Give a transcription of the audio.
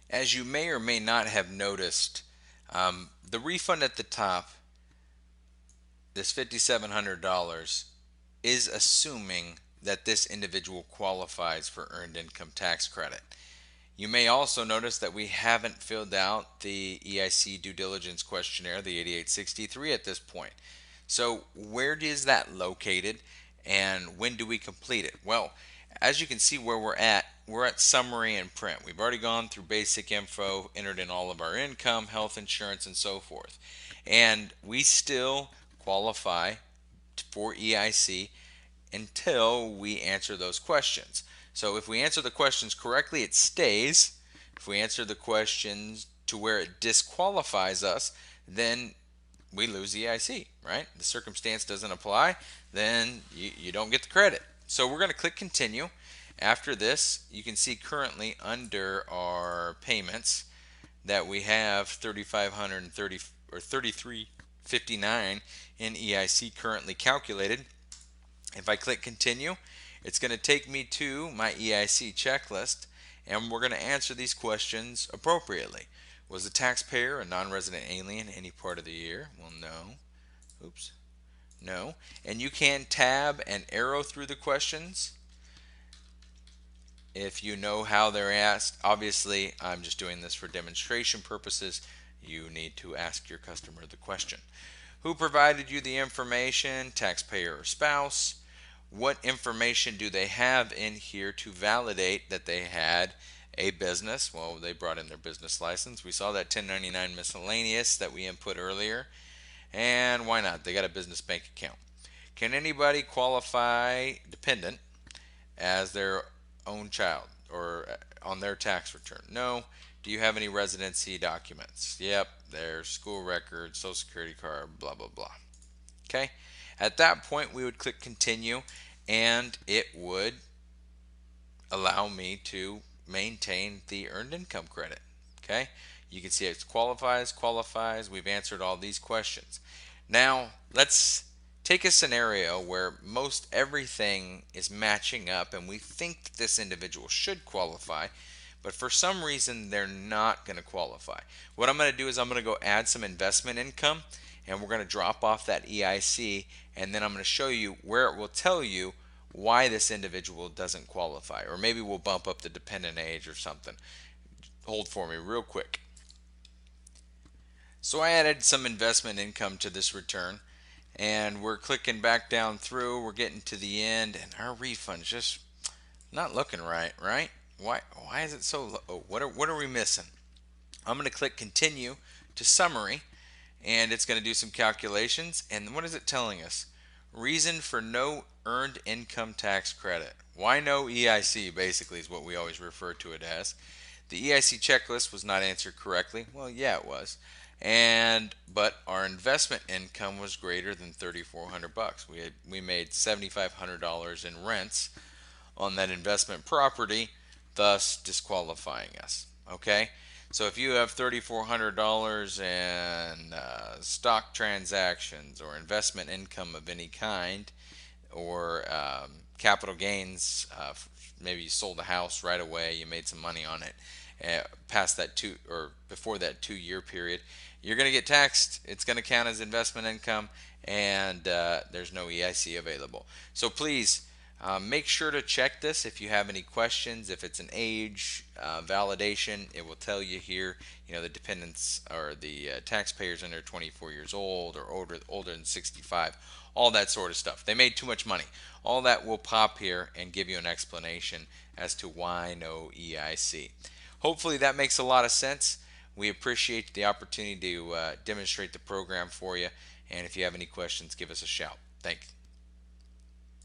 As you may or may not have noticed, the refund at the top, this $5,700, is assuming that this individual qualifies for earned income tax credit. You may also notice that we haven't filled out the EIC due diligence questionnaire, the 8863, at this point. So, where is that located and when do we complete it? Well, as you can see where we're at summary and print. We've already gone through basic info, entered in all of our income, health insurance, and so forth. And we still qualify for EIC until we answer those questions. So if we answer the questions correctly, it stays. If we answer the questions to where it disqualifies us, then we lose the EIC, right? The circumstance doesn't apply, then you don't get the credit. So we're going to click continue. After this, you can see currently under our payments that we have 3,530 or 3359 in EIC currently calculated. If I click continue, it's going to take me to my EIC checklist, and we're going to answer these questions appropriately. Was the taxpayer a non-resident alien any part of the year? Well, no. Oops. No. And you can tab and arrow through the questions if you know how they're asked. Obviously, I'm just doing this for demonstration purposes. You need to ask your customer the question. Who provided you the information? Taxpayer or spouse? What information do they have in here to validate that they had a business? Well, they brought in their business license. We saw that 1099 miscellaneous that we input earlier. And why not? They got a business bank account. Can anybody qualify dependent as their own child or on their tax return? No. Do you have any residency documents? Yep, their school record, social security card, blah, blah, blah. Okay. At that point, we would click continue, and it would allow me to maintain the earned income credit. Okay. You can see it qualifies. We've answered all these questions. Now, let's take a scenario where most everything is matching up and we think that this individual should qualify, but for some reason they're not going to qualify. What I'm going to do is I'm going to go add some investment income, and we're going to drop off that EIC, and then I'm going to show you where it will tell you why this individual doesn't qualify, or maybe we'll bump up the dependent age or something. Hold for me real quick. So I added some investment income to this return, and we're clicking back down through. We're getting to the end, and our refund's just not looking right, right? Why is it so low? Oh, what are we missing? I'm going to click continue to summary, and it's going to do some calculations. And what is it telling us? Reason for no earned income tax credit. Why no EIC, basically, is what we always refer to it as. The EIC checklist was not answered correctly. Well, yeah, it was. But our investment income was greater than 3,400 bucks. We made $7,500 in rents on that investment property, thus disqualifying us. Okay, so if you have $3,400 in stock transactions or investment income of any kind, or capital gains, maybe you sold a house right away, you made some money on it past that before that 2 year period, you're going to get taxed. It's going to count as investment income, and there's no EIC available. So please make sure to check this if you have any questions. If it's an age validation, it will tell you here, the dependents or the taxpayers under 24 years old or older than 65, all that sort of stuff. They made too much money. All that will pop here and give you an explanation as to why no EIC. Hopefully that makes a lot of sense. We appreciate the opportunity to demonstrate the program for you. And if you have any questions, give us a shout. Thanks.